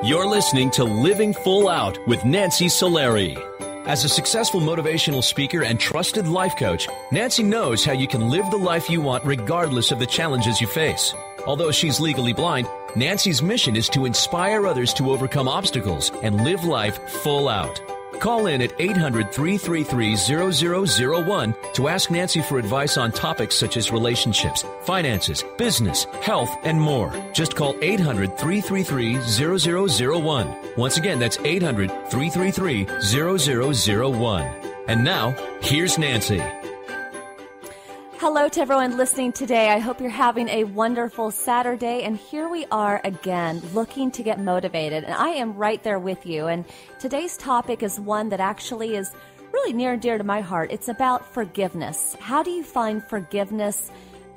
You're listening to Living Full Out with Nancy Solari. As a successful motivational speaker and trusted life coach, Nancy knows how you can live the life you want regardless of the challenges you face. Although she's legally blind, Nancy's mission is to inspire others to overcome obstacles and live life full out. Call in at 800-333-0001 to ask Nancy for advice on topics such as relationships, finances, business, health, and more. Just call 800-333-0001. Once again, that's 800-333-0001. And now, here's Nancy. Hello to everyone listening today. I hope you're having a wonderful Saturday. And here we are again, looking to get motivated. And I am right there with you. And today's topic is one that actually is really near and dear to my heart. It's about forgiveness. How do you find forgiveness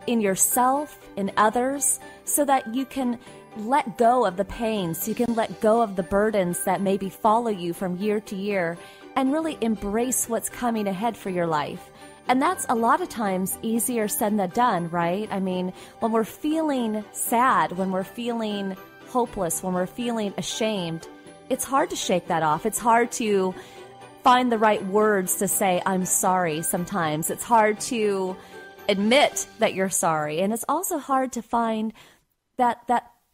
in yourself, in others, so that you can let go of the pain, so you can let go of the burdens that maybe follow you from year to year, and really embrace what's coming ahead for your life. And that's a lot of times easier said than done, right? I mean, when we're feeling sad, when we're feeling hopeless, when we're feeling ashamed, it's hard to shake that off. It's hard to find the right words to say, I'm sorry sometimes. It's hard to admit that you're sorry. And it's also hard to find that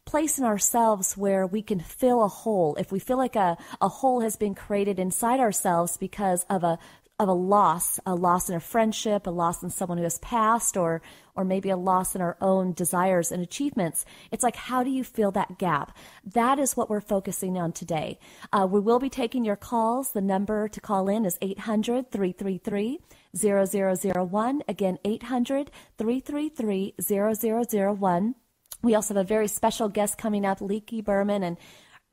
place in ourselves where we can fill a hole. If we feel like a hole has been created inside ourselves because of a loss in a friendship, a loss in someone who has passed, or maybe a loss in our own desires and achievements. It's like, how do you fill that gap? That is what we're focusing on today. We will be taking your calls. The number to call in is 800-333-0001. Again, 800-333-0001. We also have a very special guest coming up, Leaky Berman, and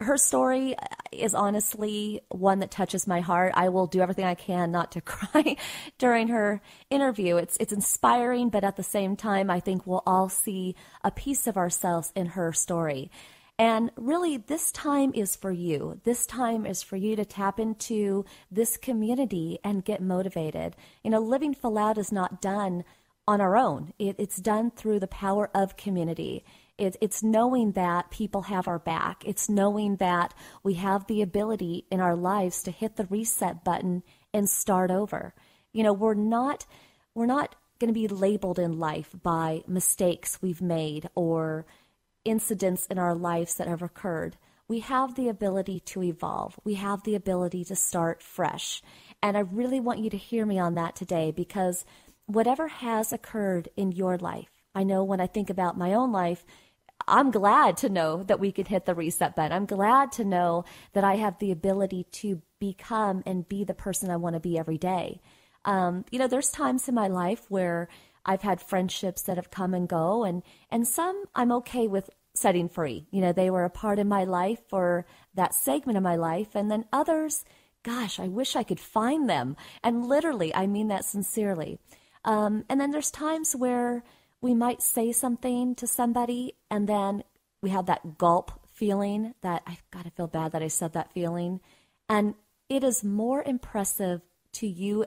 her story is honestly one that touches my heart. I will do everything I can not to cry during her interview. It's inspiring, but at the same time, I think we'll all see a piece of ourselves in her story. And really, this time is for you. This time is for you to tap into this community and get motivated. You know, living full out is not done on our own. It's done through the power of community. It's knowing that people have our back. It's knowing that we have the ability in our lives to hit the reset button and start over. You know, we're not going to be labeled in life by mistakes we've made or incidents in our lives that have occurred. We have the ability to evolve. We have the ability to start fresh. And I really want you to hear me on that today, because whatever has occurred in your life, I know when I think about my own life, I'm glad to know that we can hit the reset button. I'm glad to know that I have the ability to become and be the person I want to be every day. You know, there's times in my life where I've had friendships that have come and go, and some I'm okay with setting free. You know, they were a part of my life for that segment of my life, and then others, gosh, I wish I could find them. And literally, I mean that sincerely. And then there's times where we might say something to somebody, and then we have that gulp feeling that I've got to feel bad that I said that feeling. And it is more impressive to you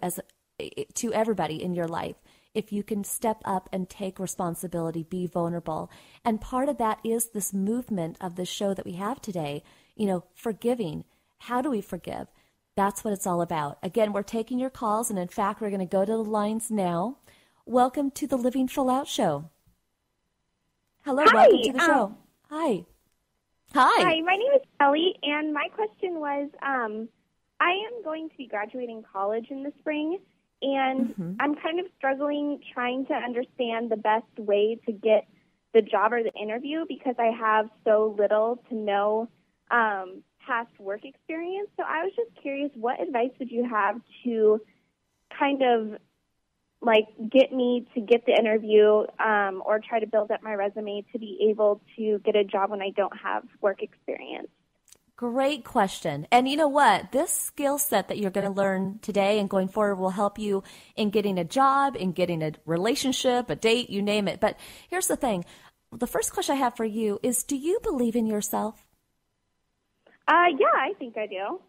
to everybody in your life if you can step up and take responsibility, be vulnerable. And part of that is this movement of the show that we have today, you know, forgiving. How do we forgive? That's what it's all about. Again, we're taking your calls, and in fact, we're going to go to the lines now. Welcome to the Living Full Out Show. Hello, Hi, welcome to the show. Hi. Hi, my name is Kelly, and my question was, I am going to be graduating college in the spring, and I'm kind of struggling trying to understand the best way to get the job or the interview, because I have so little to no past work experience. So I was just curious, what advice would you have to kind of get me to get the interview or try to build up my resume to be able to get a job when I don't have work experience? Great question. And you know what? This skill set that you're going to learn today and going forward will help you in getting a job, in getting a relationship, a date, you name it. But here's the thing. The first question I have for you is, do you believe in yourself? Yeah, I think I do.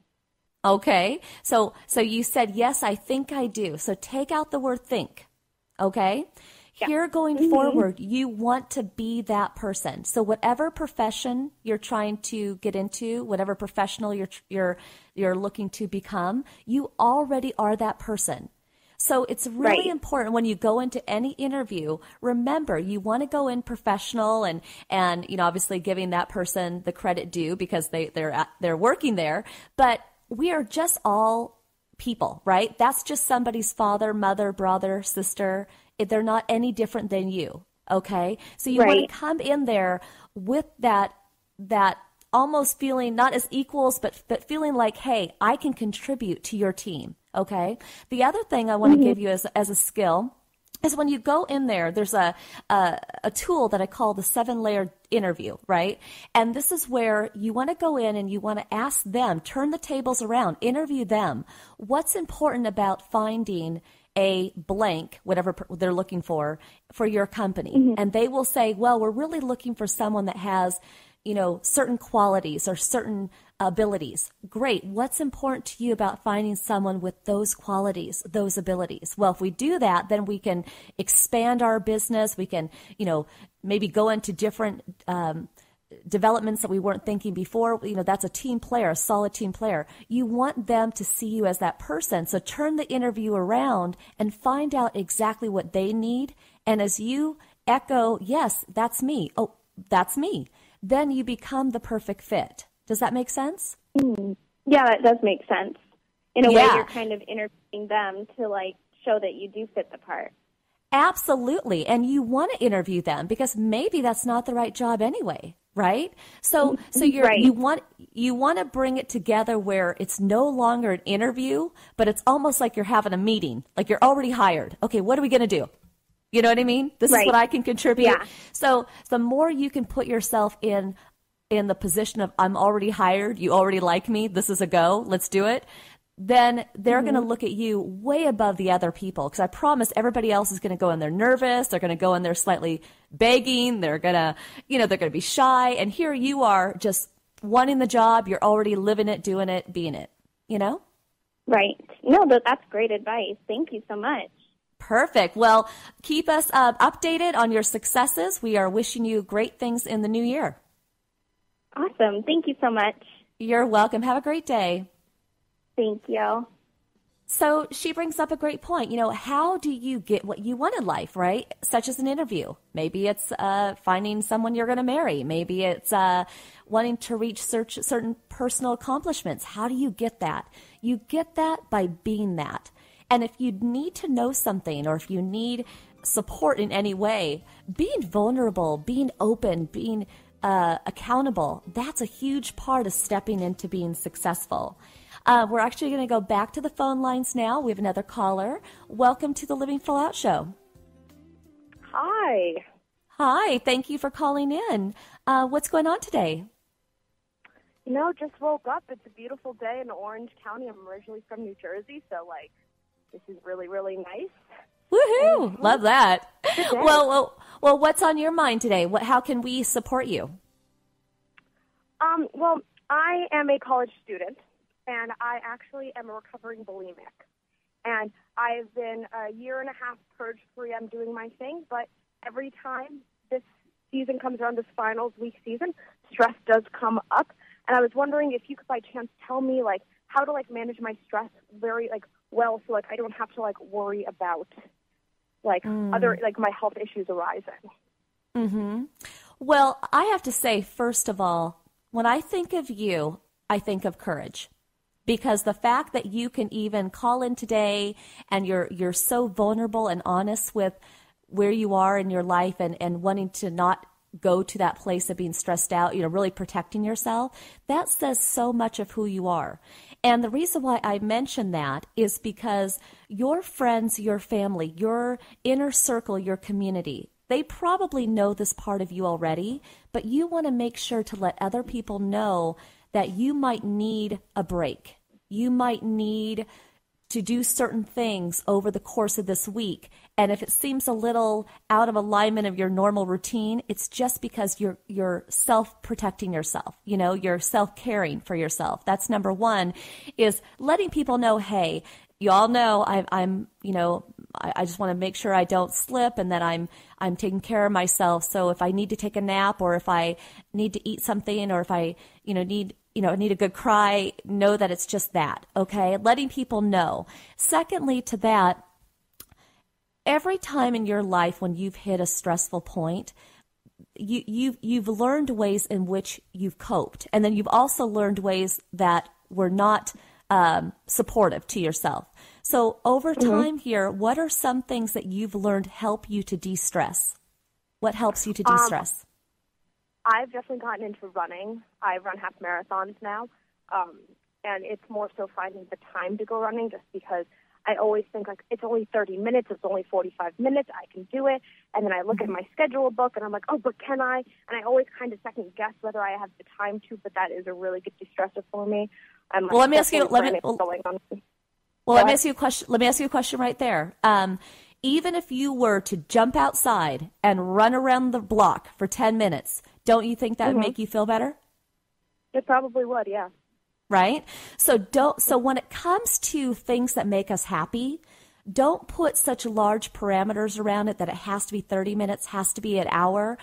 Okay. So you said, yes, I think I do. So take out the word think. Okay. Here going forward, you want to be that person. So whatever profession you're trying to get into, whatever professional you're looking to become, you already are that person. So it's really important when you go into any interview, remember, you want to go in professional and obviously giving that person the credit due because they're working there. But we are just all people, right? That's just somebody's father, mother, brother, sister. They're not any different than you. Okay. So you want to come in there with that almost feeling not as equals, but feeling like, hey, I can contribute to your team. Okay. The other thing I want to give you as a skill is when you go in there, there's a tool that I call the 7-layer interview, right? And this is where you want to go in and you want to ask them, turn the tables around, interview them. What's important about finding a blank, whatever they're looking for your company? And they will say, well, we're really looking for someone that has, certain qualities or certain abilities. Great. What's important to you about finding someone with those qualities, those abilities? Well, if we do that, then we can expand our business. We can, maybe go into different developments that we weren't thinking before. That's a team player, a solid team player. You want them to see you as that person. So turn the interview around and find out exactly what they need. And as you echo, yes, that's me. Oh, that's me. Then you become the perfect fit. Does that make sense? Yeah, that does make sense. In a way, you're kind of interviewing them to show that you do fit the part. Absolutely. And you want to interview them because maybe that's not the right job anyway, right? So you want to bring it together where it's no longer an interview, but it's almost like you're having a meeting, like you're already hired. Okay, what are we going to do? You know what I mean? This is what I can contribute. Yeah. So the more you can put yourself in the position of I'm already hired, you already like me, this is a go, let's do it, then they're going to look at you way above the other people. Because I promise everybody else is going to go in there nervous, they're going to go in there slightly begging, they're going to, they're going to be shy. And here you are just wanting the job, you're already living it, doing it, being it, Right. No, that's great advice. Thank you so much. Perfect. Well, keep us updated on your successes. We are wishing you great things in the new year. Awesome. Thank you so much. You're welcome. Have a great day. Thank you. So she brings up a great point. How do you get what you want in life, right? Such as an interview. Maybe it's finding someone you're going to marry. Maybe it's wanting to reach certain personal accomplishments. How do you get that? You get that by being that. And if you need to know something or if you need support in any way, being vulnerable, being open, being accountable, that's a huge part of stepping into being successful. We're actually going to go back to the phone lines now. We have another caller. Welcome to the Living Full Out Show. Hi. Hi. Thank you for calling in. What's going on today? Just woke up. It's a beautiful day in Orange County. I'm originally from New Jersey, so this is really, really nice. Woohoo! Love that. Well, what's on your mind today? How can we support you? Well, I am a college student, and I actually am a recovering bulimic. And I've been a year and a half purge-free. I'm doing my thing, but every time this season comes around, this finals week season, stress does come up. And I was wondering if you could, by chance, tell me, how to, manage my stress very, well, so, I don't have to, worry about, other, my health issues arising. Mm-hmm. Well, I have to say, first of all, when I think of you, I think of courage. Because the fact that you can even call in today and you're so vulnerable and honest with where you are in your life and wanting to not go to that place of being stressed out, really protecting yourself, that says so much of who you are. And the reason why I mention that is because your friends, your family, your inner circle, your community, they probably know this part of you already, but you want to make sure to let other people know that you might need a break. You might need to do certain things over the course of this week. And if it seems a little out of alignment of your normal routine, it's just because you're self-protecting yourself. You're self-caring for yourself. That's number one, is letting people know, hey, you all know I'm I just want to make sure I don't slip and that I'm taking care of myself. So if I need to take a nap, or if I need to eat something, or if I need a good cry, know that it's just that, okay? Letting people know. Secondly to that, every time in your life when you've hit a stressful point, you've learned ways in which you've coped, and then you've also learned ways that were not supportive to yourself. So over time here, what are some things that you've learned help you to de-stress? What helps you to de-stress? I've definitely gotten into running. I run half marathons now, and it's more so finding the time to go running, just because I always think, like, it's only 30 minutes, it's only 45 minutes, I can do it. And then I look at my schedule book, and I'm like, oh, but can I? And I always kind of second guess whether I have the time to, but that is a really good de-stressor for me. Well, let me ask you a question right there. Even if you were to jump outside and run around the block for 10 minutes, don't you think that would make you feel better? It probably would, yeah. Right? So when it comes to things that make us happy, don't put such large parameters around it that it has to be 30 minutes, has to be an hour.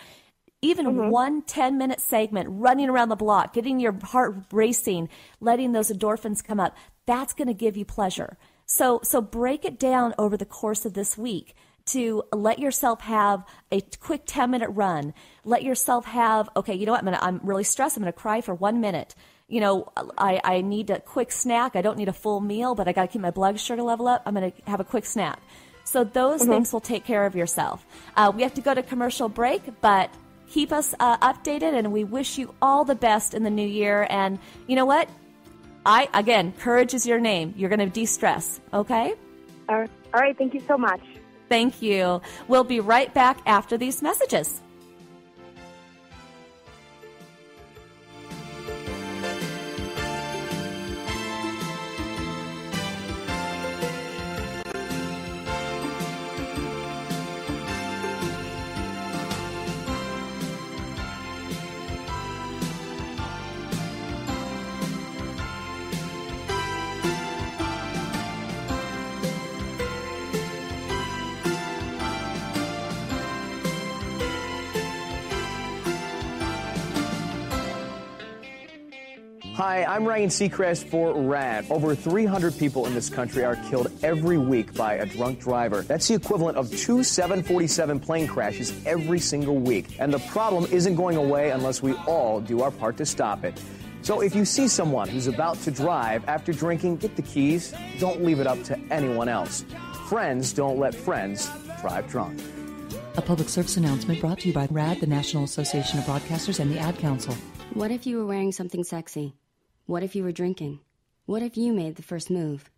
Even one 10-minute segment, running around the block, getting your heart racing, letting those endorphins come up, that's going to give you pleasure. So break it down over the course of this week to let yourself have a quick 10-minute run. Let yourself have, okay, you know what, I'm really stressed. I'm going to cry for 1 minute. I need a quick snack. I don't need a full meal, but I got to keep my blood sugar level up. I'm going to have a quick snack. So those things will take care of yourself. We have to go to commercial break, but keep us updated, and we wish you all the best in the new year. And you know what? Again, courage is your name. You're going to de-stress, okay? All right. Thank you so much. Thank you. We'll be right back after these messages. Hi, I'm Ryan Seacrest for RAD. Over 300 people in this country are killed every week by a drunk driver. That's the equivalent of 2 747 plane crashes every single week. And the problem isn't going away unless we all do our part to stop it. So if you see someone who's about to drive after drinking, get the keys. Don't leave it up to anyone else. Friends don't let friends drive drunk. A public service announcement brought to you by RAD, the National Association of Broadcasters, and the Ad Council. What if you were wearing something sexy? What if you were drinking? What if you made the first move?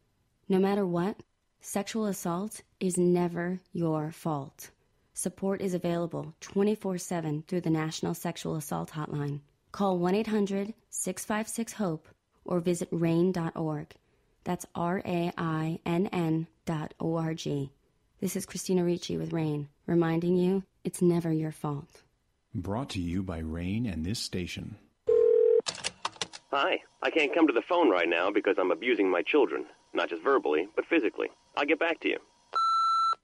No matter what, sexual assault is never your fault. Support is available 24/7 through the National Sexual Assault Hotline. Call 1-800-656-HOPE or visit RAINN.org. That's RAINN.org. This is Christina Ricci with RAINN, reminding you it's never your fault. Brought to you by RAINN and this station. Hi, I can't come to the phone right now because I'm abusing my children. Not just verbally, but physically. I'll get back to you.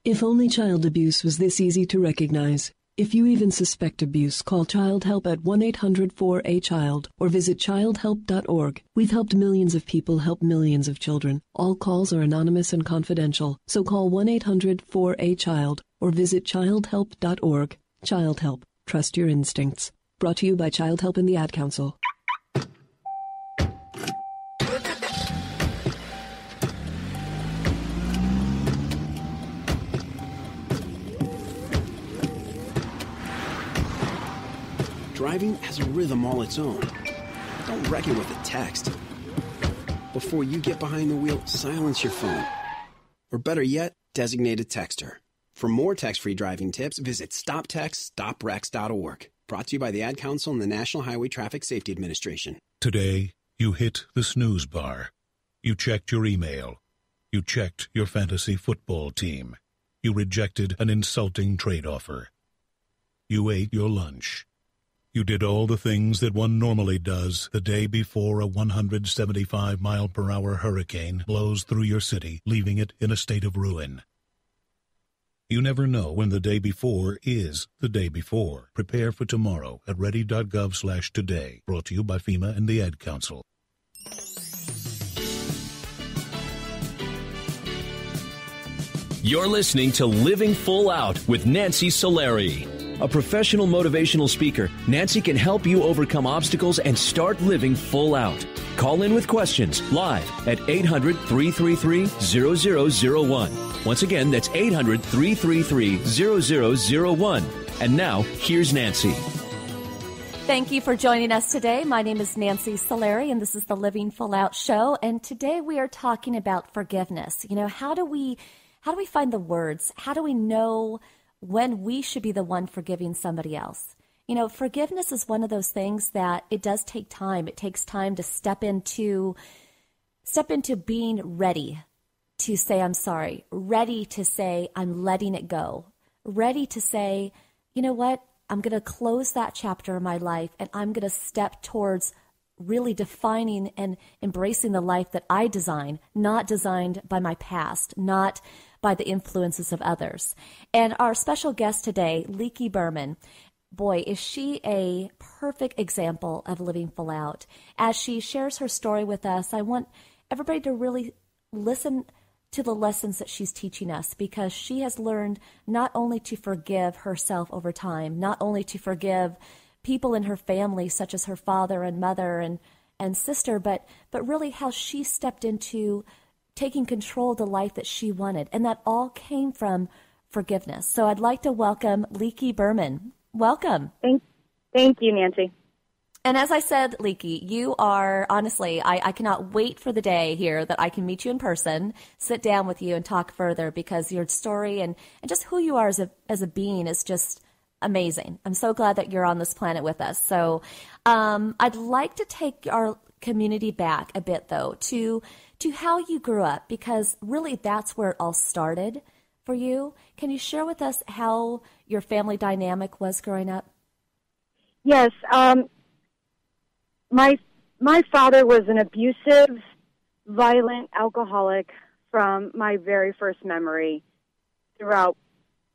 If only child abuse was this easy to recognize. If you even suspect abuse, call Child Help at 1-800-4A-CHILD or visit childhelp.org. We've helped millions of people help millions of children. All calls are anonymous and confidential, so call 1-800-4A-CHILD or visit childhelp.org. Child Help. Trust your instincts. Brought to you by Child Help and the Ad Council. Driving has a rhythm all its own. Don't wreck it with a text. Before you get behind the wheel, silence your phone. Or better yet, designate a texter. For more text-free driving tips, visit stoptextstoprex.org. Brought to you by the Ad Council and the National Highway Traffic Safety Administration. Today, you hit the snooze bar. You checked your email. You checked your fantasy football team. You rejected an insulting trade offer. You ate your lunch. You did all the things that one normally does the day before a 175-mile-per-hour hurricane blows through your city, leaving it in a state of ruin. You never know when the day before is the day before. Prepare for tomorrow at ready.gov/today. Brought to you by FEMA and the Ad Council. You're listening to Living Full Out with Nancy Solari. A professional motivational speaker, Nancy can help you overcome obstacles and start living full out. Call in with questions live at 800-333-0001. Once again, that's 800-333-0001. And now, here's Nancy. Thank you for joining us today. My name is Nancy Solari, and this is the Living Full Out show. And today we are talking about forgiveness. You know, how do we find the words? How do we know when we should be the one forgiving somebody else? You know, forgiveness is one of those things that it does take time. It takes time to step into being ready to say I'm sorry, ready to say I'm letting it go, ready to say, you know what, I'm going to close that chapter of my life and I'm going to step towards really defining and embracing the life that I design, not designed by my past, not by the influences of others. And our special guest today, Leaky Berman, boy, is she a perfect example of living full out. As she shares her story with us, I want everybody to really listen to the lessons that she's teaching us, because she has learned not only to forgive herself over time, not only to forgive people in her family, such as her father and mother and sister, but really how she stepped into taking control of the life that she wanted. And that all came from forgiveness. So I'd like to welcome Leaky Berman. Welcome. Thank you, Nancy. And as I said, Leaky, you are, honestly, I cannot wait for the day here that I can meet you in person, sit down with you and talk further, because your story and just who you are as a being is just amazing. I'm so glad that you're on this planet with us. So I'd like to take our community back a bit, though, to how you grew up, because really that's where it all started for you. Can you share with us how your family dynamic was growing up? Yes. My father was an abusive, violent alcoholic from my very first memory throughout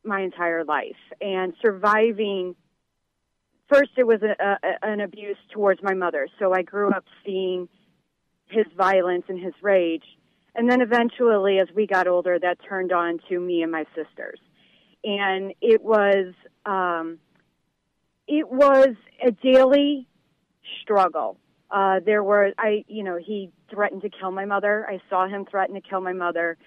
my entire life. And surviving, first it was an abuse towards my mother. So I grew up seeing his violence and his rage. And then eventually, as we got older, that turned on to me and my sisters. And it was a daily struggle. He threatened to kill my mother. I saw him threaten to kill my mother.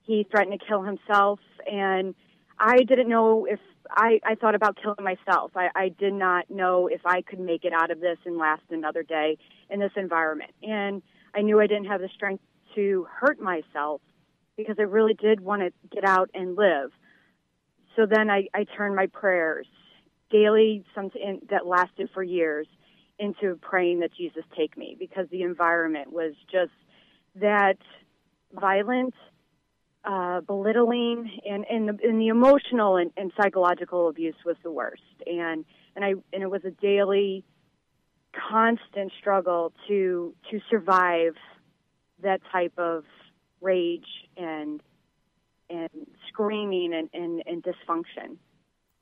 He threatened to kill himself, and I didn't know if I thought about killing myself. I did not know if I could make it out of this and last another day in this environment. And I knew I didn't have the strength to hurt myself, because I really did want to get out and live. So then I turned my prayers daily, that lasted for years, into praying that Jesus take me, because the environment was just that violent, belittling, and the emotional and psychological abuse was the worst. And it was a daily, constant struggle to survive that type of rage and screaming and dysfunction.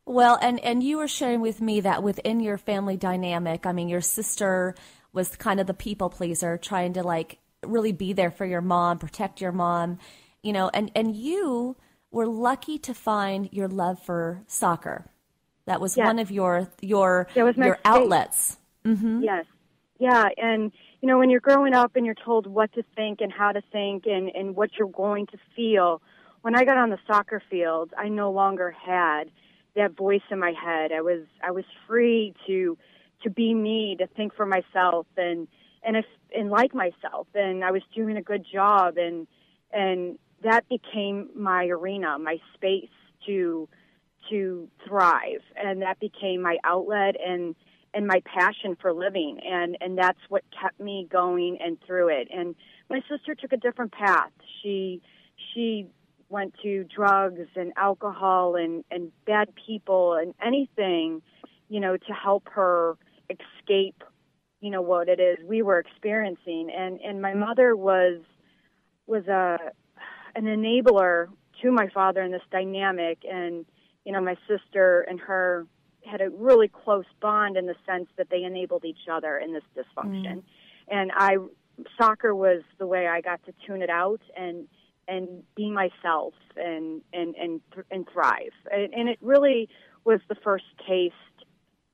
Well, and you were sharing with me that within your family dynamic, I mean, your sister was kind of the people pleaser, trying to really be there for your mom, protect your mom, and you were lucky to find your love for soccer. That was one of your outlets. Mm-hmm. Yes. Yeah. And, when you're growing up and you're told what to think and how to think and what you're going to feel, when I got on the soccer field, I no longer had that voice in my head. I was free to be me, to think for myself and like myself, and I was doing a good job, and that became my arena, my space to thrive, and that became my outlet and my passion for living, and that's what kept me going and through it. And my sister took a different path. She went to drugs and alcohol and bad people and anything, to help her escape, what it is we were experiencing. And my mother was an enabler to my father in this dynamic. And, you know, my sister and her had a really close bond in the sense that they enabled each other in this dysfunction. And soccer was the way I got to tune it out and be myself and thrive. And it really was the first taste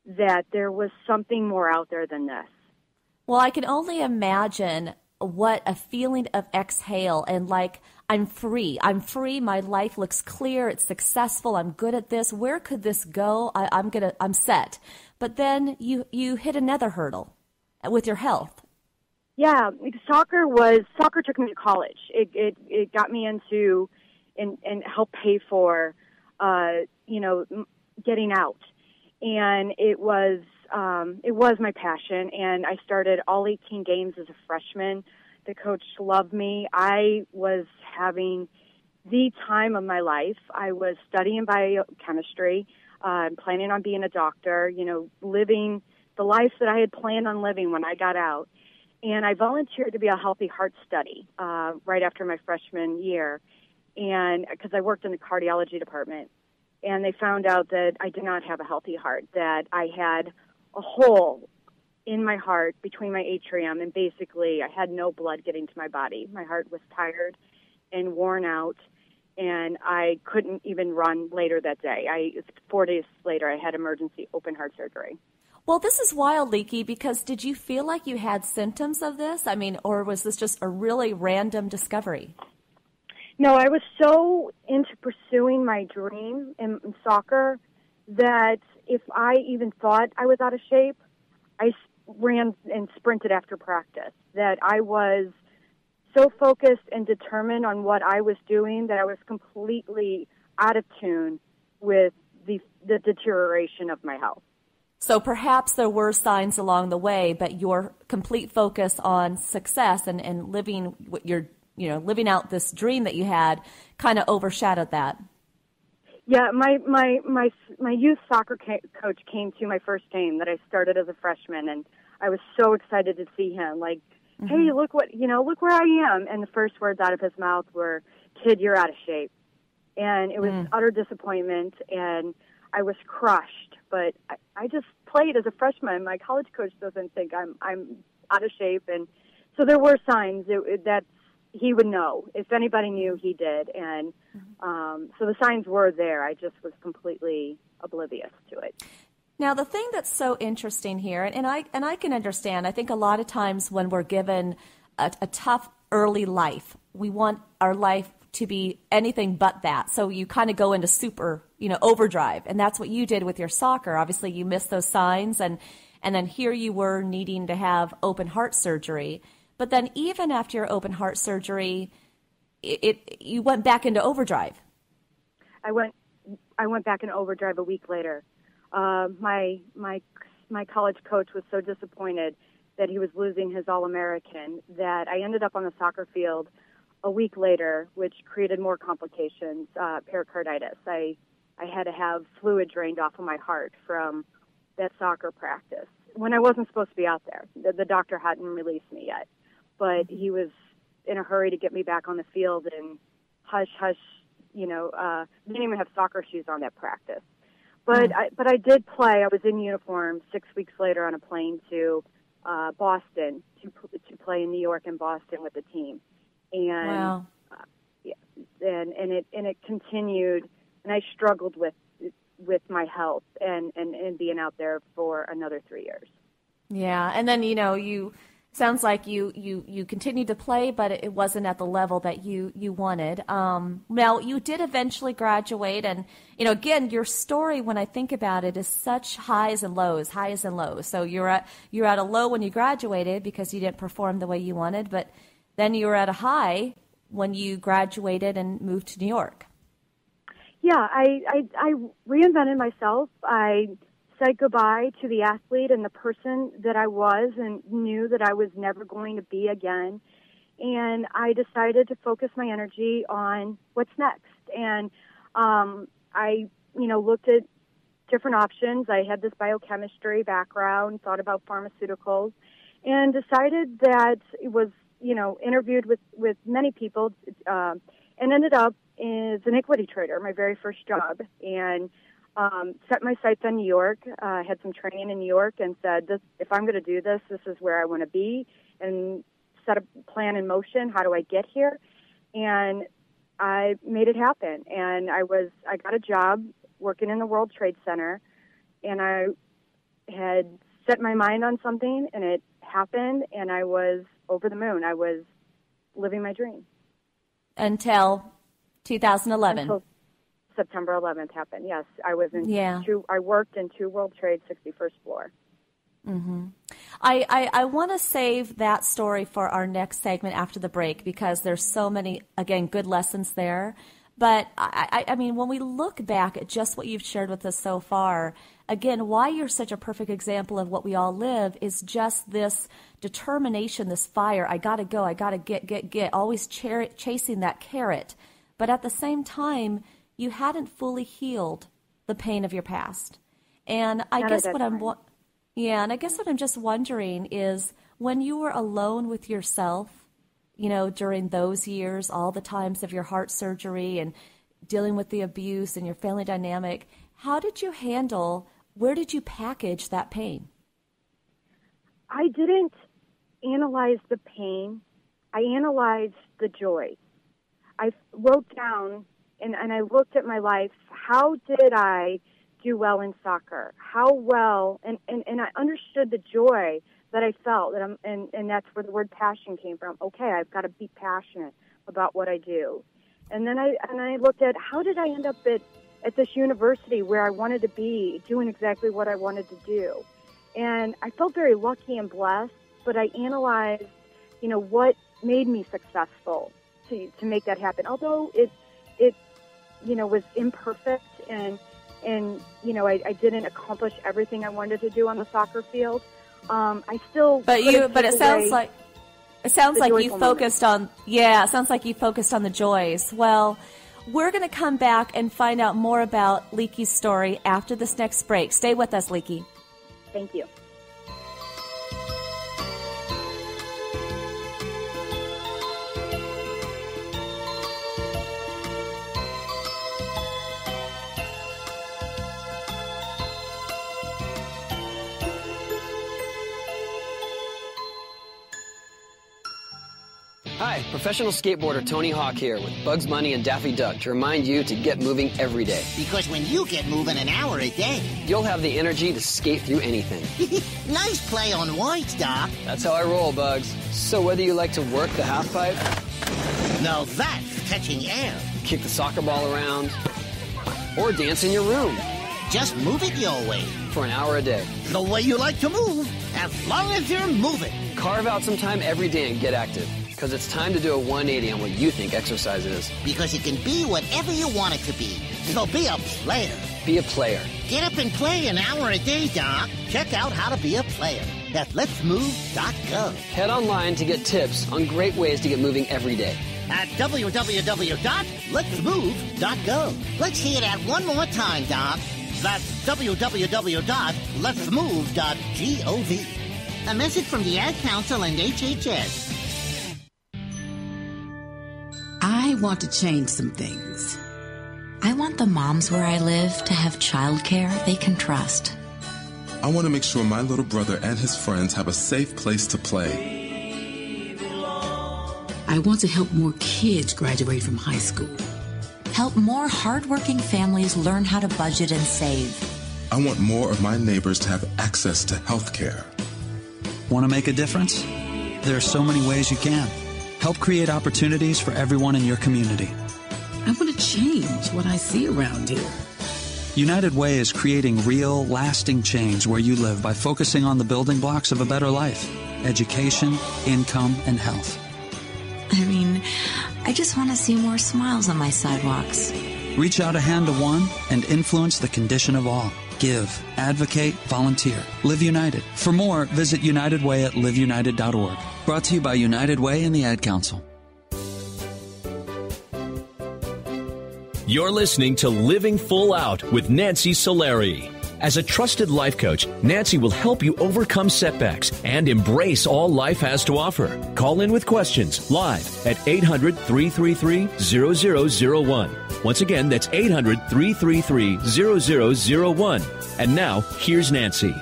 that there was something more out there than this. Well, I can only imagine what a feeling of exhale and like, I'm free, my life looks clear, it's successful, I'm good at this, where could this go? I'm set. But then you hit another hurdle with your health. Yeah, soccer took me to college. It got me into and helped pay for, getting out. And it was my passion. And I started all 18 games as a freshman. The coach loved me. I was having the time of my life. I was studying biochemistry, planning on being a doctor, living the life that I had planned on living when I got out. And I volunteered to be a healthy heart study right after my freshman year, and because I worked in the cardiology department. And they found out that I did not have a healthy heart, that I had a hole in my heart between my atrium, and basically I had no blood getting to my body. My heart was tired and worn out, and I couldn't even run later that day. 4 days later, I had emergency open heart surgery. Well, this is wild, Leaky, because did you feel like you had symptoms of this? I mean, or was this just a really random discovery? No, I was so into pursuing my dream in soccer that if I even thought I was out of shape, I ran and sprinted after practice. That I was so focused and determined on what I was doing that I was completely out of tune with the deterioration of my health. So perhaps there were signs along the way, but your complete focus on success and living living out this dream that you had kind of overshadowed that. Yeah, my youth soccer coach came to my first game that I started as a freshman, and I was so excited to see him. Like, hey, look where I am. And the first words out of his mouth were, "Kid, you're out of shape." And it was utter disappointment, and I was crushed. But I just played as a freshman. My college coach doesn't think I'm out of shape, and so there were signs that he would know. If anybody knew, he did, and so the signs were there. I just was completely oblivious to it. Now, the thing that's so interesting here, and I can understand. I think a lot of times when we're given a tough early life, we want our life to be anything but that. So you kind of go into super, overdrive. And that's what you did with your soccer. Obviously, you missed those signs. And then here you were needing to have open heart surgery. But then even after your open heart surgery, you went back into overdrive. I went back into overdrive a week later. My college coach was so disappointed that he was losing his All-American that I ended up on the soccer field a week later, which created more complications, pericarditis. I had to have fluid drained off of my heart from that soccer practice when I wasn't supposed to be out there. The doctor hadn't released me yet, but he was in a hurry to get me back on the field, and hush, didn't even have soccer shoes on that practice. But I did play. I was in uniform 6 weeks later on a plane to Boston to play in New York and Boston with the team. And wow. And it continued, and I struggled with my health and being out there for another 3 years. Yeah, and then you sounds like you continued to play, but it wasn't at the level that you wanted. Now you did eventually graduate, and again, your story, when I think about it, is such highs and lows. So you're at a low when you graduated because you didn't perform the way you wanted, but then you were at a high when you graduated and moved to New York. Yeah, I reinvented myself. I said goodbye to the athlete and the person that I was and knew that I was never going to be again. And I decided to focus my energy on what's next. And I looked at different options. I had this biochemistry background, thought about pharmaceuticals, and decided that it was, interviewed with many people, and ended up as an equity trader, my very first job, and set my sights on New York, had some training in New York, and said, if I'm going to do this, this is where I want to be, and set a plan in motion. How do I get here? And I made it happen. And I got a job working in the World Trade Center, and I had set my mind on something, and it happened, and I was over the moon. I was living my dream. Until 2011. Until September 11th happened. Yes, I was I worked in 2 World Trade, 61st floor. Mm-hmm. I want to save that story for our next segment after the break, because there's so many, again, good lessons there. But I mean, when we look back at just what you've shared with us so far, again, why you're such a perfect example of what we all live is just this determination, this fire. I got to go. I got to get, always chasing that carrot. But at the same time, you hadn't fully healed the pain of your past. And I guess what I'm just wondering is, when you were alone with yourself, you know, during those years, all the times of your heart surgery and dealing with the abuse and your family dynamic, how did you handle, where did you package that pain? I didn't analyze the pain. I analyzed the joy. I wrote down and I looked at my life. How did I do well in soccer? How well, and I understood the joy that I felt, and that's where the word passion came from. Okay, I've got to be passionate about what I do. And then I looked at, how did I end up at this university where I wanted to be, doing exactly what I wanted to do? And I felt very lucky and blessed, but I analyzed, you know, what made me successful to make that happen. Although it you know, was imperfect, and you know, I didn't accomplish everything I wanted to do on the soccer field. I still. But it sounds like you focused on. Yeah, it sounds like you focused on the joys. Well, we're going to come back and find out more about Leaky's story after this next break. Stay with us, Leaky. Thank you. Hi, professional skateboarder Tony Hawk here with Bugs Bunny and Daffy Duck to remind you to get moving every day. Because when you get moving an hour a day, you'll have the energy to skate through anything. Nice play on words, Doc. That's how I roll, Bugs. So whether you like to work the half pipe, now that's catching air, kick the soccer ball around, or dance in your room, just move it your way. For an hour a day. The way you like to move, as long as you're moving. Carve out some time every day and get active. Because it's time to do a 180 on what you think exercise is. Because it can be whatever you want it to be. So be a player. Be a player. Get up and play an hour a day, Doc. Check out how to be a player at letsmove.gov. Head online to get tips on great ways to get moving every day. At www.letsmove.gov. Let's hear that one more time, Doc. That's www.letsmove.gov. A message from the Ad Council and HHS. I want to change some things. I want the moms where I live to have childcare they can trust. I want to make sure my little brother and his friends have a safe place to play. I want to help more kids graduate from high school. Help more hardworking families learn how to budget and save. I want more of my neighbors to have access to health care. Want to make a difference? There are so many ways you can. Help create opportunities for everyone in your community. I want to change what I see around here. United Way is creating real, lasting change where you live by focusing on the building blocks of a better life: education, income, and health. I mean, I just want to see more smiles on my sidewalks. Reach out a hand to one and influence the condition of all. Give, advocate, volunteer. Live United. For more, visit United Way at liveunited.org. Brought to you by United Way and the Ad Council. You're listening to Living Full Out with Nancy Solari. As a trusted life coach, Nancy will help you overcome setbacks and embrace all life has to offer. Call in with questions live at 800-333-0001. Once again, that's 800-333-0001. And now, here's Nancy.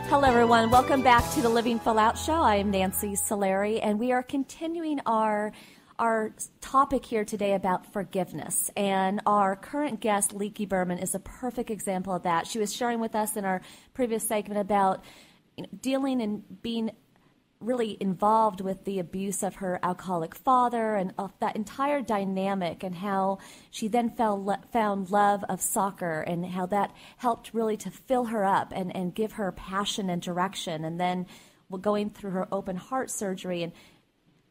Hello, everyone. Welcome back to the Living Full Out Show. I am Nancy Solari, and we are continuing our topic here today about forgiveness. And our current guest, Leaky Berman, is a perfect example of that. She was sharing with us in our previous segment about dealing and being really involved with the abuse of her alcoholic father and of that entire dynamic, and how she then found love of soccer and how that helped really to fill her up and give her passion and direction. And then going through her open heart surgery. And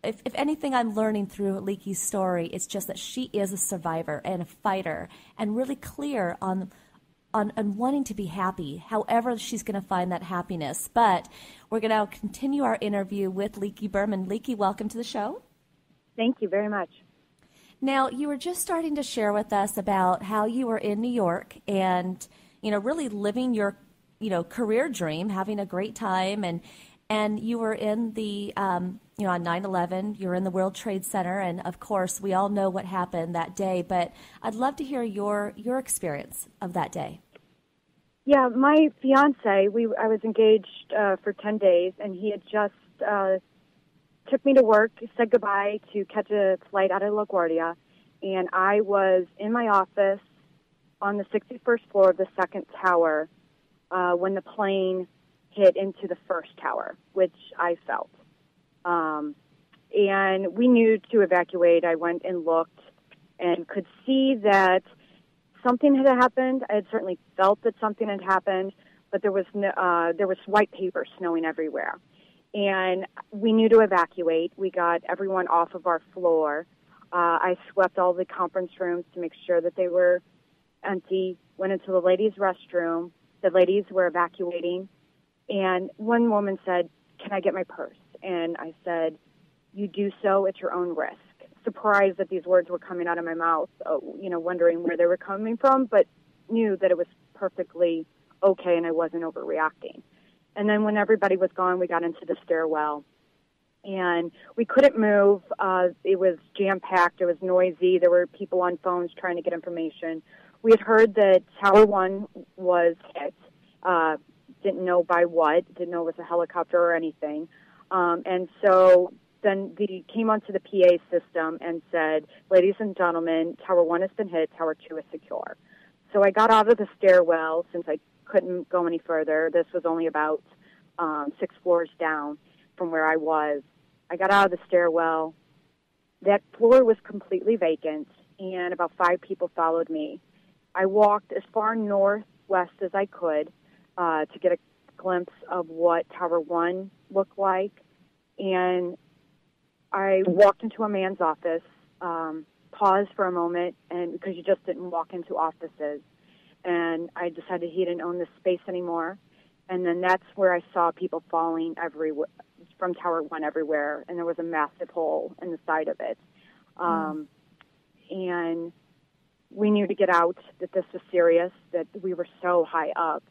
if anything I'm learning through Leaky's story, it's just that she is a survivor and a fighter and really clear on wanting to be happy, however she's going to find that happiness. But we're going to continue our interview with Leaky Berman. Leaky, welcome to the show. Thank you very much. Now, you were just starting to share with us about how you were in New York and, really living your, career dream, having a great time, and you were in the, on 9/11, you were in the World Trade Center, and of course, we all know what happened that day, but I'd love to hear your experience of that day. Yeah, my fiance, I was engaged for 10 days, and he had just took me to work, said goodbye to catch a flight out of LaGuardia, and I was in my office on the 61st floor of the second tower when the plane hit into the first tower, which I felt. And we knew to evacuate. I went and looked and could see that something had happened. I had certainly felt that something had happened, but there was white paper snowing everywhere. And we knew to evacuate. We got everyone off of our floor. I swept all the conference rooms to make sure that they were empty, went into the ladies' restroom. The ladies were evacuating. And one woman said, "Can I get my purse?" And I said, "You do so at your own risk." Surprised that these words were coming out of my mouth, wondering where they were coming from, but knew that it was perfectly okay and I wasn't overreacting. And then when everybody was gone, we got into the stairwell. And we couldn't move. It was jam-packed. It was noisy. There were people on phones trying to get information. We had heard that Tower 1 was hit. Didn't know by what. Didn't know it was a helicopter or anything. And so then they came onto the PA system and said, "Ladies and gentlemen, Tower 1 has been hit. Tower 2 is secure." So I got out of the stairwell since I couldn't go any further. This was only about 6 floors down from where I was. I got out of the stairwell. That floor was completely vacant, and about 5 people followed me. I walked as far northwest as I could to get a glimpse of what Tower 1 looked like, and I walked into a man's office, paused for a moment, and because you just didn't walk into offices, and I decided he didn't own this space anymore. And then that's where I saw people falling everywhere from Tower 1 everywhere, and there was a massive hole in the side of it. And we knew to get out that this was serious, that we were so high up.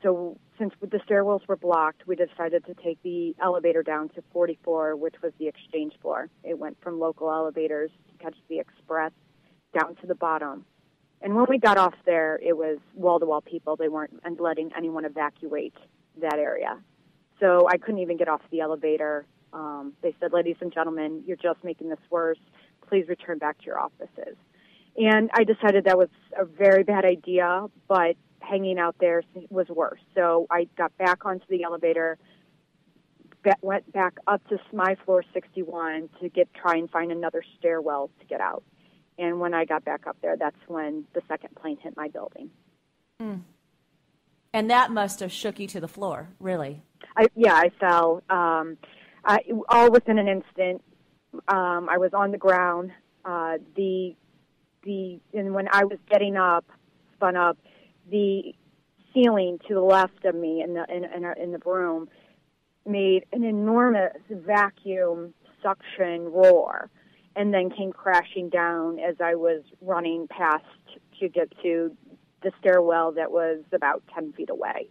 So since the stairwells were blocked, we decided to take the elevator down to 44, which was the exchange floor. It went from local elevators to catch the express down to the bottom. And when we got off there, it was wall-to-wall people. They weren't letting anyone evacuate that area. So I couldn't even get off the elevator. They said, "Ladies and gentlemen, you're just making this worse. Please return back to your offices." And I decided that was a very bad idea, but hanging out there was worse. So I got back onto the elevator, went back up to my floor 61 to try and find another stairwell to get out. And when I got back up there, that's when the second plane hit my building. And that must have shook you to the floor, really. I fell. All within an instant. I was on the ground. And when I was getting up, spun up, the ceiling to the left of me in the room made an enormous vacuum suction roar, and then came crashing down as I was running past to get to the stairwell that was about 10 feet away.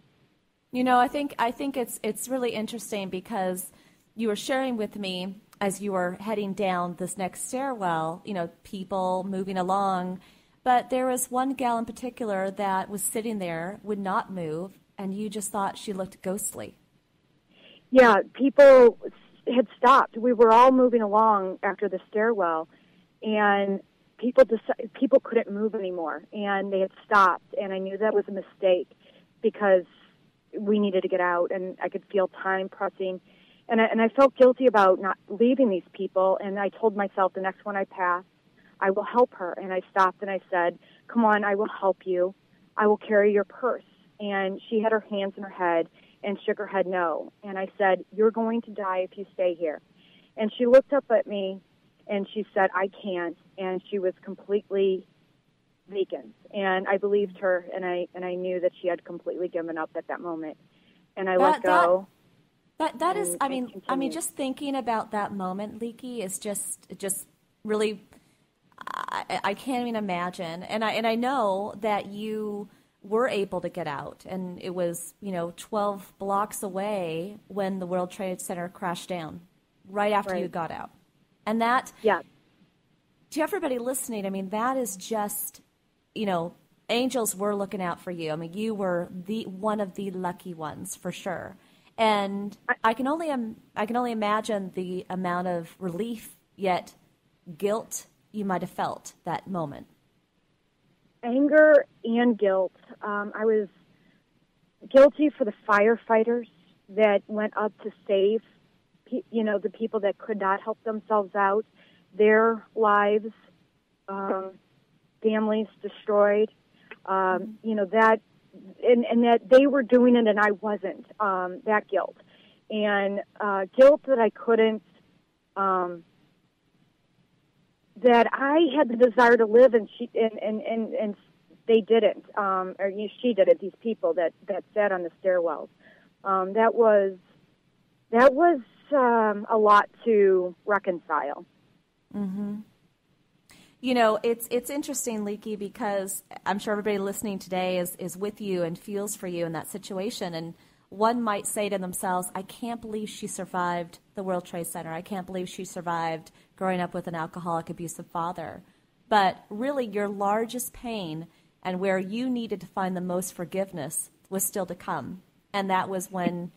You know, I think it's really interesting because you were sharing with me as you were heading down this next stairwell, you know, people moving along, but there was one gal in particular that was sitting there, would not move, and you just thought she looked ghostly. Yeah, people had stopped. We were all moving along after the stairwell, and people couldn't move anymore, and they had stopped, and I knew that was a mistake because we needed to get out, and I could feel time pressing, and I felt guilty about not leaving these people, and I told myself the next one I passed, I will help her, and I stopped and I said, come on, I will help you. I will carry your purse. And she had her hands in her head and shook her head no. And I said, you're going to die if you stay here. And she looked up at me and she said, I can't. And she was completely vacant. And I believed her, and I knew that she had completely given up at that moment. And I let go. That is, I mean, just thinking about that moment, Leaky, is just really, I can't even imagine. And I know that you were able to get out, and it was, 12 blocks away when the World Trade Center crashed down, right after you got out. And that, to everybody listening, I mean, that is just, angels were looking out for you. I mean, you were one of the lucky ones for sure. And I can only imagine the amount of relief yet guilt you might have felt that moment. Anger and guilt. I was guilty for the firefighters that went up to save, the people that could not help themselves out, their lives, families destroyed. That, and that they were doing it and I wasn't. That guilt, and guilt that I couldn't. That I had the desire to live, and she and they didn't, she didn't. These people that sat on the stairwells, that was a lot to reconcile. Mm-hmm. It's interesting, Leaky, because I'm sure everybody listening today is with you and feels for you in that situation. And one might say to themselves, I can't believe she survived the World Trade Center. I can't believe she survived growing up with an alcoholic, abusive father. But really, your largest pain and where you needed to find the most forgiveness was still to come. And that was when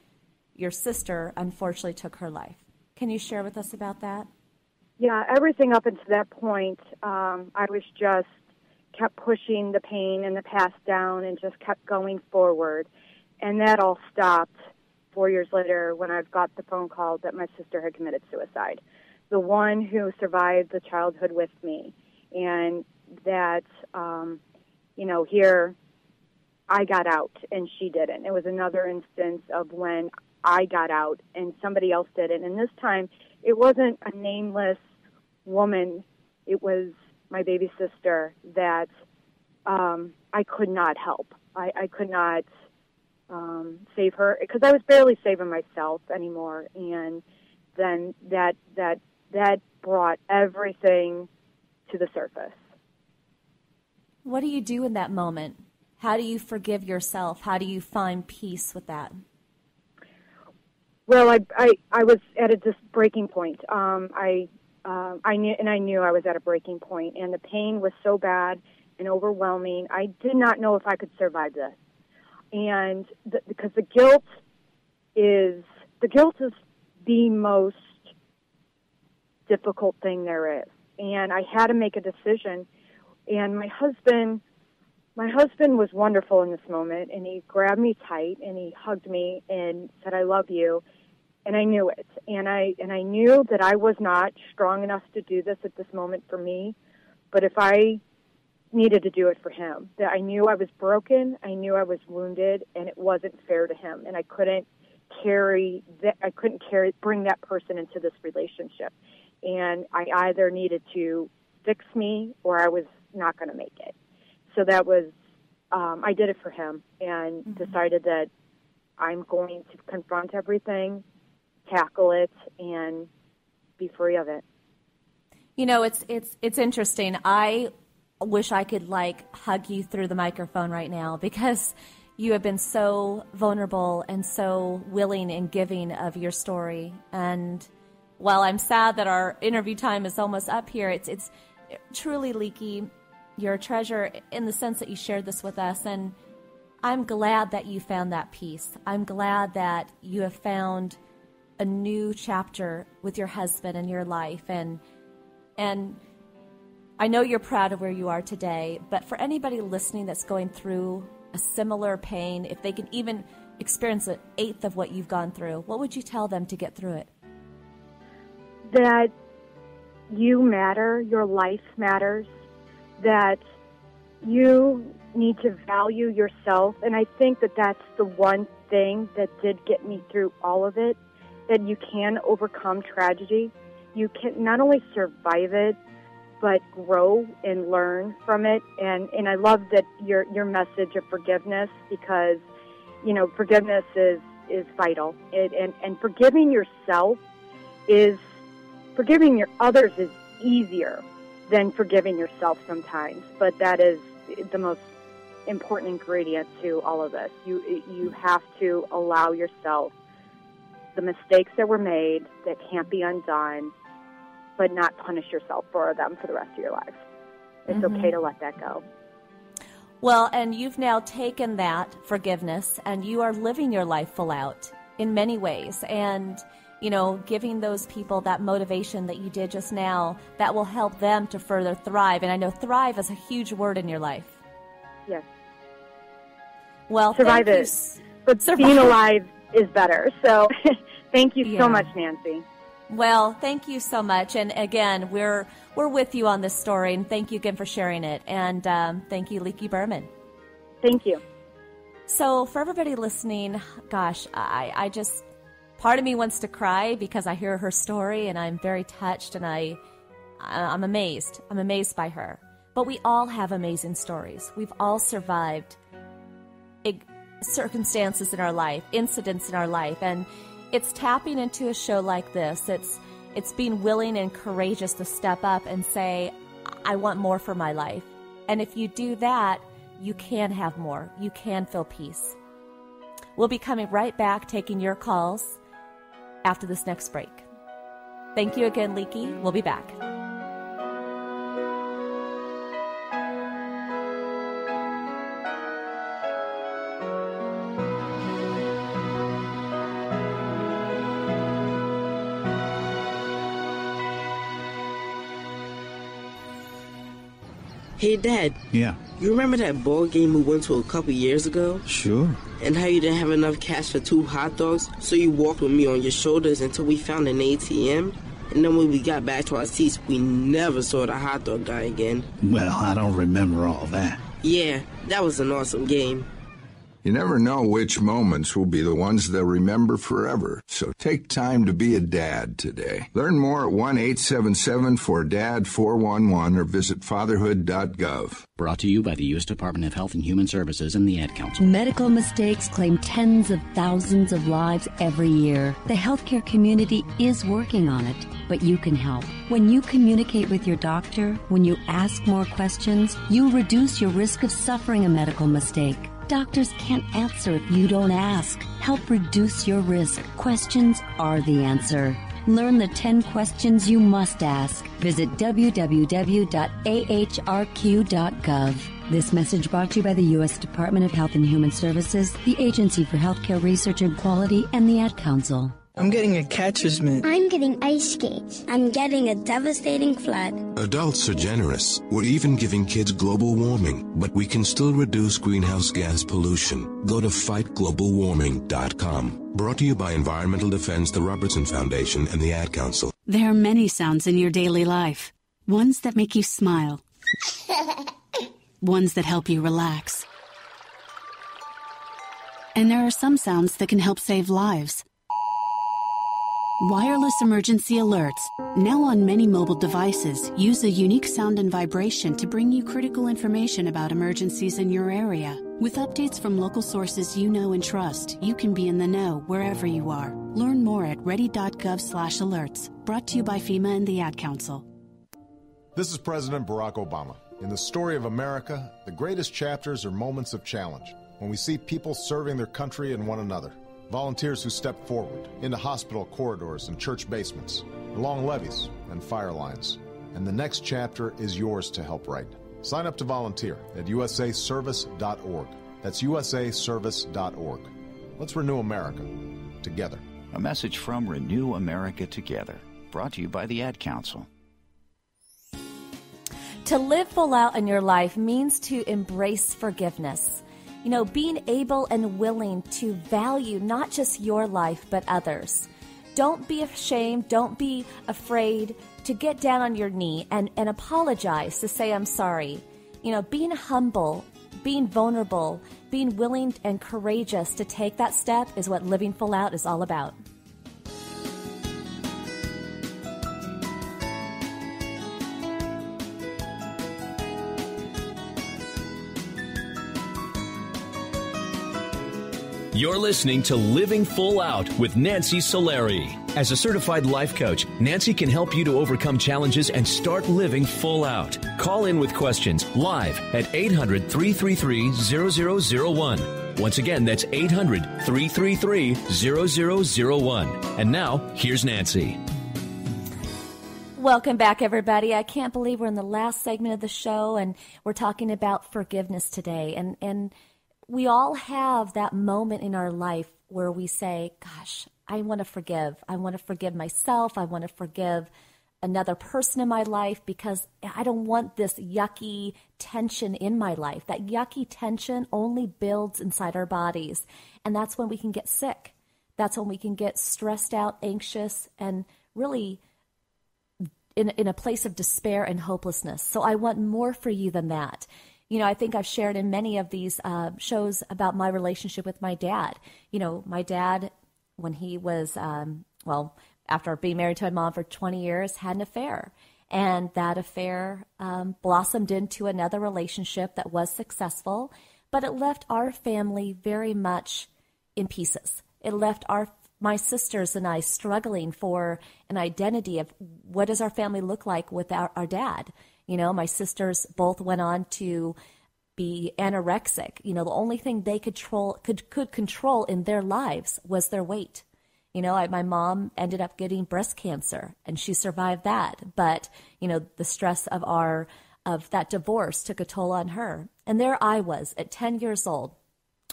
your sister unfortunately took her life. Can you share with us about that? Yeah, everything up until that point, I was just kept pushing the pain and the past down and just kept going forward. And that all stopped 4 years later when I got the phone call that my sister had committed suicide. The one who survived the childhood with me. And that, here I got out and she didn't. It was another instance of when I got out and somebody else didn't. And this time it wasn't a nameless woman. It was my baby sister that I could not help. I could not save her because I was barely saving myself anymore. And then that brought everything to the surface. What do you do in that moment? How do you forgive yourself? How do you find peace with that? Well, I was at a breaking point. I knew I was at a breaking point, and the pain was so bad and overwhelming. I did not know if I could survive this, and because the guilt is the most difficult thing there is, and I had to make a decision. And my husband was wonderful in this moment, and he grabbed me tight and he hugged me and said, "I love you." And I knew it. And I knew that I was not strong enough to do this at this moment for me, but if I needed to do it for him, that I knew I was broken, I knew I was wounded, and it wasn't fair to him, and I couldn't bring that person into this relationship. And I either needed to fix me or I was not going to make it. So that was, I did it for him and decided that I'm going to confront everything, tackle it, and be free of it. It's interesting. I wish I could hug you through the microphone right now, because you have been so vulnerable and so willing and giving of your story. And while I'm sad that our interview time is almost up here, it's truly, Leaky, you're a treasure in the sense that you shared this with us. And I'm glad that you found that peace. I'm glad that you have found a new chapter with your husband in your life. And I know you're proud of where you are today, but for anybody listening that's going through a similar pain, if they can even experience an eighth of what you've gone through, what would you tell them to get through it? That you matter, your life matters, that you need to value yourself. And I think that that's the one thing that did get me through all of it, that you can overcome tragedy. You can not only survive it, but grow and learn from it. And I love that your message of forgiveness, because, forgiveness is vital. And forgiving yourself forgiving your others is easier than forgiving yourself sometimes. But that is the most important ingredient to all of this. You have to allow yourself the mistakes that were made that can't be undone, but not punish yourself for them for the rest of your life. It's okay to let that go. Well, and you've now taken that forgiveness and you are living your life full out in many ways. And, giving those people that motivation that you did just now, that will help them to further thrive. And I know thrive is a huge word in your life. Yes. Well, survive is, but being alive is better. So thank you so much, Nancy. Well, thank you so much. And again, we're with you on this story, and thank you again for sharing it. And thank you, Leaky Berman. Thank you. So for everybody listening, gosh, I just, part of me wants to cry because I hear her story and I'm very touched, and I'm amazed. I'm amazed by her. But we all have amazing stories. We've all survived circumstances in our life, incidents in our life, and it's tapping into a show like this. It's being willing and courageous to step up and say, I want more for my life. And if you do that, you can have more. You can feel peace. We'll be coming right back, taking your calls after this next break. Thank you again, Leaky. We'll be back. Hey, Dad. Yeah. You remember that ball game we went to a couple years ago? Sure. And how you didn't have enough cash for 2 hot dogs, so you walked with me on your shoulders until we found an ATM? And then when we got back to our seats, we never saw the hot dog guy again. Well, I don't remember all that. Yeah, that was an awesome game. You never know which moments will be the ones they'll remember forever, so take time to be a dad today. Learn more at 1-877-4DAD-411 or visit fatherhood.gov. Brought to you by the U.S. Department of Health and Human Services and the Ad Council. Medical mistakes claim tens of thousands of lives every year. The healthcare community is working on it, but you can help. When you communicate with your doctor, when you ask more questions, you reduce your risk of suffering a medical mistake. Doctors can't answer if you don't ask. Help reduce your risk. Questions are the answer. Learn the 10 questions you must ask. Visit www.ahrq.gov. This message brought to you by the U.S. Department of Health and Human Services, the Agency for Healthcare Research and Quality, and the Ad Council. I'm getting a catcher's mitt. I'm getting ice skates. I'm getting a devastating flood. Adults are generous. We're even giving kids global warming, but we can still reduce greenhouse gas pollution. Go to fightglobalwarming.com. Brought to you by Environmental Defense, the Robertson Foundation, and the Ad Council. There are many sounds in your daily life. Ones that make you smile. Ones that help you relax. And there are some sounds that can help save lives. Wireless emergency alerts, now on many mobile devices, use a unique sound and vibration to bring you critical information about emergencies in your area. With updates from local sources you know and trust, you can be in the know wherever you are. Learn more at ready.gov/alerts. Brought to you by FEMA and the Ad Council. This is President Barack Obama. In the story of America, the greatest chapters are moments of challenge, when we see people serving their country and one another. Volunteers who step forward into hospital corridors and church basements, along levees and fire lines. And the next chapter is yours to help write. Sign up to volunteer at usaservice.org. That's usaservice.org. Let's renew America together. A message from Renew America Together, brought to you by the Ad Council. To live full out in your life means to embrace forgiveness. You know, being able and willing to value not just your life, but others. Don't be ashamed, don't be afraid to get down on your knee and apologize, to say, I'm sorry. You know, being humble, being vulnerable, being willing and courageous to take that step is what living full out is all about. You're listening to Living Full Out with Nancy Solari. As a certified life coach, Nancy can help you to overcome challenges and start living full out. Call in with questions live at 800-333-0001. Once again, that's 800-333-0001. And now, here's Nancy. Welcome back, everybody. I can't believe we're in the last segment of the show, and we're talking about forgiveness today. And we all have that moment in our life where we say, gosh, I want to forgive. I want to forgive myself. I want to forgive another person in my life because I don't want this yucky tension in my life. That yucky tension only builds inside our bodies. And that's when we can get sick. That's when we can get stressed out, anxious, and really in a place of despair and hopelessness. So I want more for you than that. You know, I think I've shared in many of these shows about my relationship with my dad. You know, my dad, when he was, after being married to my mom for 20 years, had an affair. And that affair blossomed into another relationship that was successful, but it left our family very much in pieces. It left my sisters and I struggling for an identity of what does our family look like without our dad. You know, my sisters both went on to be anorexic. You know, the only thing they could control in their lives was their weight. You know, my mom ended up getting breast cancer, and she survived that. But, you know, the stress of that divorce took a toll on her. And there I was at 10 years old,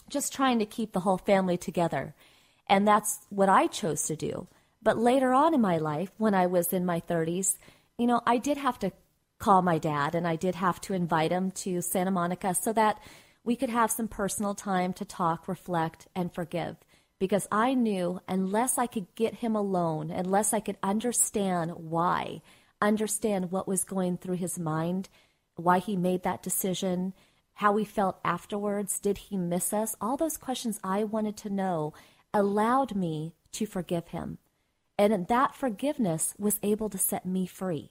just trying to keep the whole family together. And that's what I chose to do. But later on in my life, when I was in my 30s, you know, I did have to call my dad, and I did have to invite him to Santa Monica so that we could have some personal time to talk, reflect, and forgive. Because I knew unless I could get him alone, unless I could understand why, understand what was going through his mind, why he made that decision, how he felt afterwards, did he miss us? All those questions I wanted to know allowed me to forgive him. And that forgiveness was able to set me free.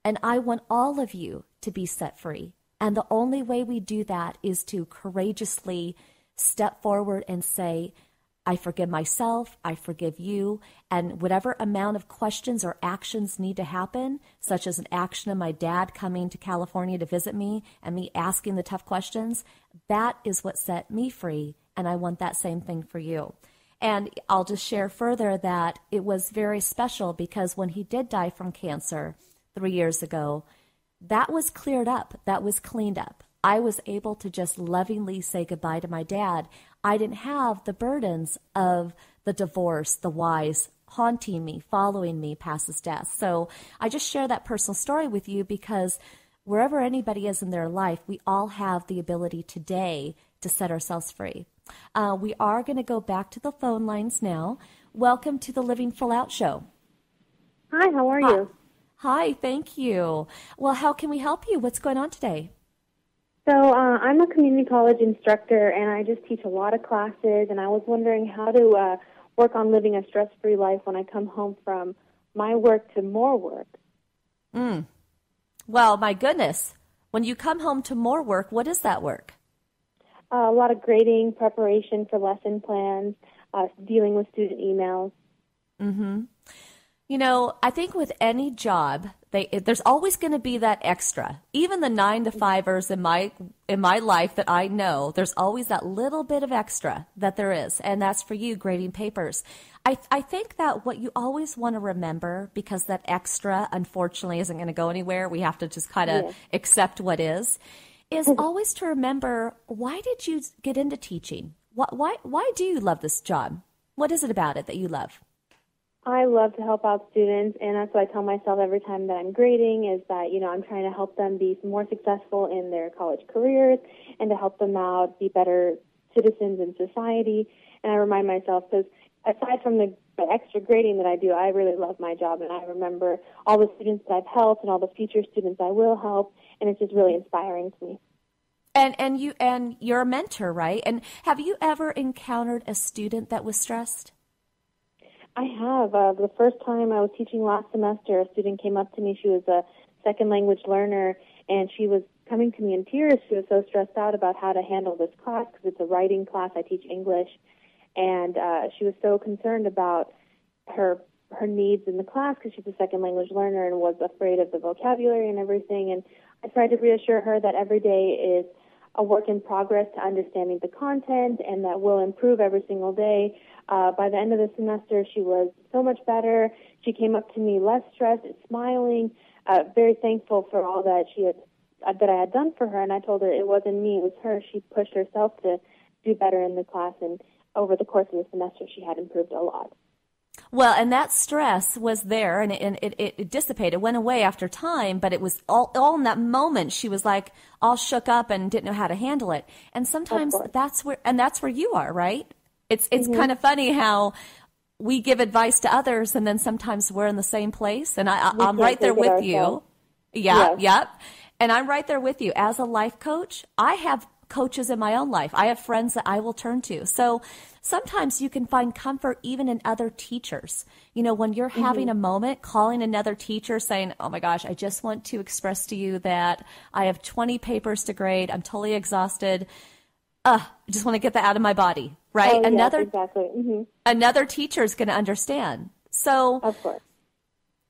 And I want all of you to be set free. And the only way we do that is to courageously step forward and say, I forgive myself, I forgive you, and whatever amount of questions or actions need to happen, such as an action of my dad coming to California to visit me and me asking the tough questions, that is what set me free, and I want that same thing for you. And I'll just share further that it was very special because when he did die from cancer 3 years ago, that was cleared up. That was cleaned up. I was able to just lovingly say goodbye to my dad. I didn't have the burdens of the divorce, the whys haunting me, following me past his death. So I just share that personal story with you because wherever anybody is in their life, we all have the ability today to set ourselves free. We are going to go back to the phone lines now. Welcome to the Living Full Out Show. Hi, how are you? Hi, thank you. Well, how can we help you? What's going on today? So I'm a community college instructor, and I just teach a lot of classes, and I was wondering how to work on living a stress-free life when I come home from my work to more work. Well, my goodness. When you come home to more work, what is that work? A lot of grading, preparation for lesson plans, dealing with student emails. Mm-hmm. You know, I think with any job, there's always going to be that extra. Even the 9-to-5ers in my life that I know, there's always that little bit of extra that there is, and that's for you grading papers. I think that what you always want to remember, because that extra, unfortunately, isn't going to go anywhere. We have to just kind of accept what is always to remember, why did you get into teaching? Why do you love this job? What is it about it that you love? I love to help out students, and that's what I tell myself every time that I'm grading, is that, I'm trying to help them be more successful in their college careers and to help them out be better citizens in society. And I remind myself, because aside from the extra grading that I do, I really love my job, and I remember all the students that I've helped and all the future students I will help, and it's just really inspiring to me. And you're a mentor, right? And have you ever encountered a student that was stressed? I have. The first time I was teaching last semester, a student came up to me. She was a second language learner, and she was coming to me in tears. She was so stressed out about how to handle this class, because it's a writing class. I teach English. And she was so concerned about her needs in the class, because she's a second language learner and was afraid of the vocabulary and everything. And I tried to reassure her that every day is a work in progress to understanding the content, and that will improve every single day. By the end of the semester, she was so much better. She came up to me less stressed, smiling, very thankful for all that that I had done for her. And I told her it wasn't me, it was her. She pushed herself to do better in the class, and over the course of the semester, she had improved a lot. Well, and that stress was there, and it dissipated, went away after time, but it was all in that moment. She was like all shook up and didn't know how to handle it. And sometimes that's where you are, right? It's kind of funny how we give advice to others, and then sometimes we're in the same place. And I'm right there with you. Yeah, yep. And I'm right there with you. As a life coach, I have coaches in my own life. I have friends that I will turn to. So sometimes you can find comfort even in other teachers. When you're having a moment, calling another teacher saying, oh my gosh, I just want to express to you that I have 20 papers to grade. I'm totally exhausted. I just want to get that out of my body, right? Oh, exactly. Another teacher is going to understand. So of course.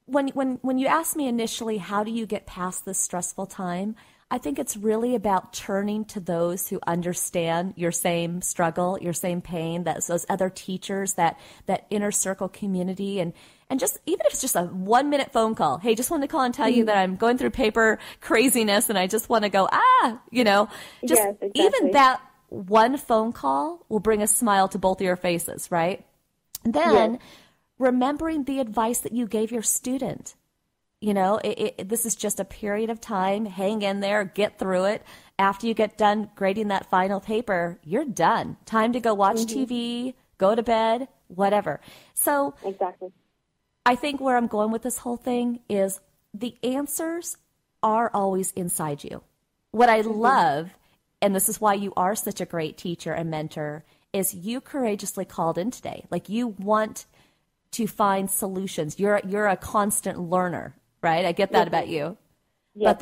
When you asked me initially, how do you get past this stressful time? I think it's really about turning to those who understand your same struggle, your same pain, those other teachers, that inner circle community, and just, even if it's just a 1-minute phone call, hey, just want to call and tell you that I'm going through paper craziness and I just want to go, just yes, exactly. Even that one phone call will bring a smile to both of your faces, right? And then remembering the advice that you gave your student. This is just a period of time. Hang in there, get through it. After you get done grading that final paper, you're done. Time to go watch TV, go to bed, whatever. So exactly. I think where I'm going with this whole thing is the answers are always inside you. What I love, and this is why you are such a great teacher and mentor, is you courageously called in today. Like, you want to find solutions. You're a constant learner. Right? I get that about you. Yes,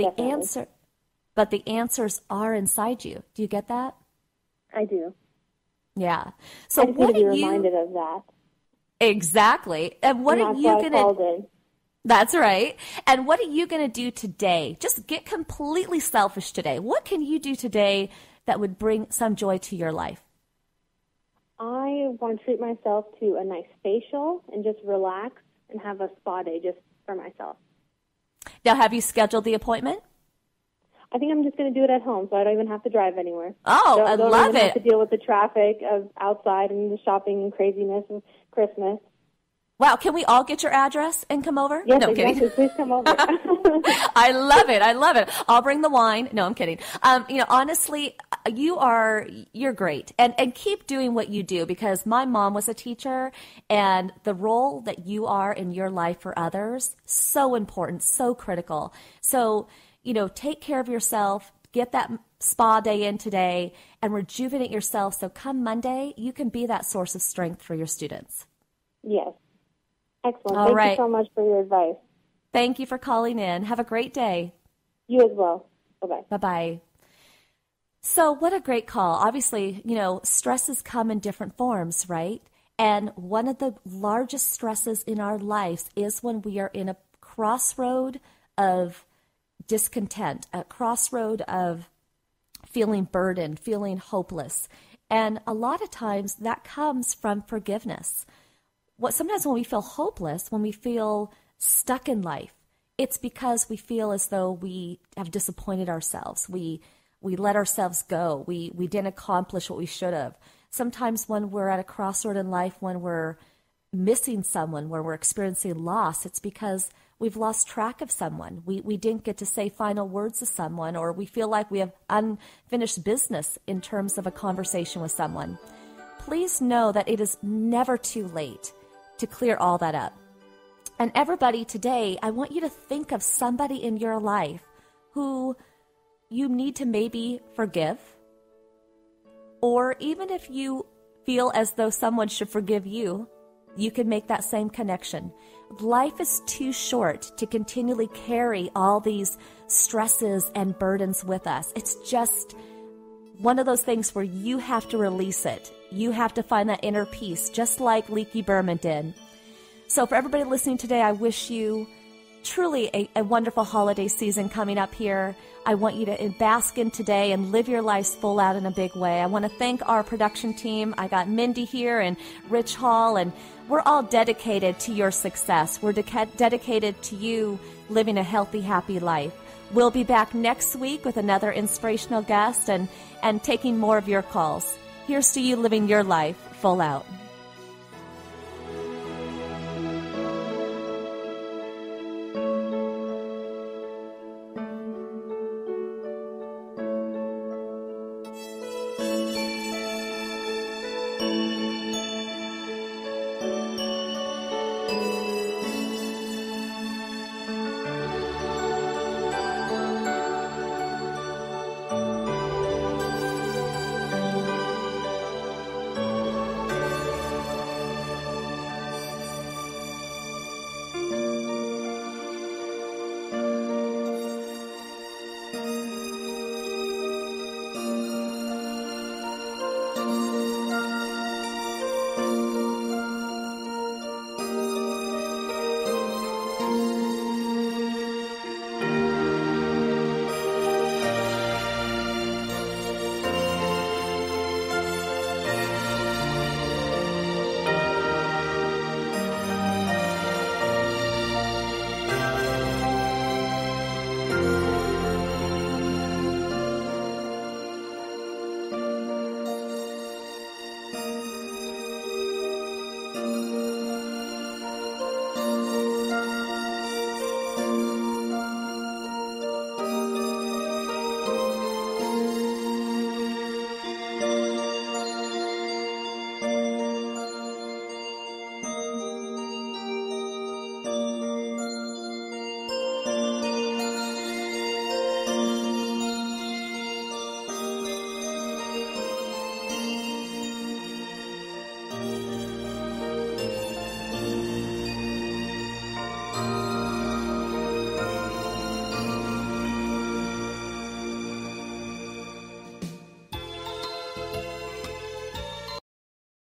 but the answers are inside you. Do you get that? I do. Yeah. So I just need to be reminded of that. Exactly. And what are you going to... That's right. And what are you going to do today? Just get completely selfish today. What can you do today that would bring some joy to your life? I want to treat myself to a nice facial and just relax and have a spa day just for myself. Now, have you scheduled the appointment? I think I'm just going to do it at home, so I don't even have to drive anywhere. Oh, I love it. Have to deal with the traffic of outside and the shopping and craziness of Christmas. Wow, can we all get your address and come over? Yes, no, I'm exactly. kidding. Please come over. I love it. I'll bring the wine. No, I'm kidding. Honestly, you're great. And keep doing what you do, because my mom was a teacher, and the role that you are in your life for others, so important, so critical. So, take care of yourself, get that spa day in today, and rejuvenate yourself so come Monday, you can be that source of strength for your students. Yes. Excellent. All Thank right. you so much for your advice. Thank you for calling in. Have a great day. You as well. Bye-bye. Bye-bye. So what a great call. Obviously, stresses come in different forms, right? And one of the largest stresses in our lives is when we are in a crossroad of discontent, a crossroad of feeling burdened, feeling hopeless. And a lot of times that comes from forgiveness. Sometimes when we feel hopeless, when we feel stuck in life, it's because we feel as though we have disappointed ourselves. We let ourselves go. We didn't accomplish what we should have. Sometimes when we're at a crossroad in life, when we're missing someone, when we're experiencing loss, it's because we've lost track of someone. We didn't get to say final words to someone, or we feel like we have unfinished business in terms of a conversation with someone. Please know that it is never too late to clear all that up. And everybody today, I want you to think of somebody in your life who you need to maybe forgive. Or even if you feel as though someone should forgive you, you can make that same connection. Life is too short to continually carry all these stresses and burdens with us. It's just one of those things where you have to release it. You have to find that inner peace, just like Leaky Berman did. So for everybody listening today, I wish you truly a wonderful holiday season coming up here. I want you to bask in today and live your lives full out in a big way. I want to thank our production team. I got Mindy here and Rich Hall, and we're all dedicated to your success. We're dedicated to you living a healthy, happy life. We'll be back next week with another inspirational guest and taking more of your calls. Here's to you living your life full out.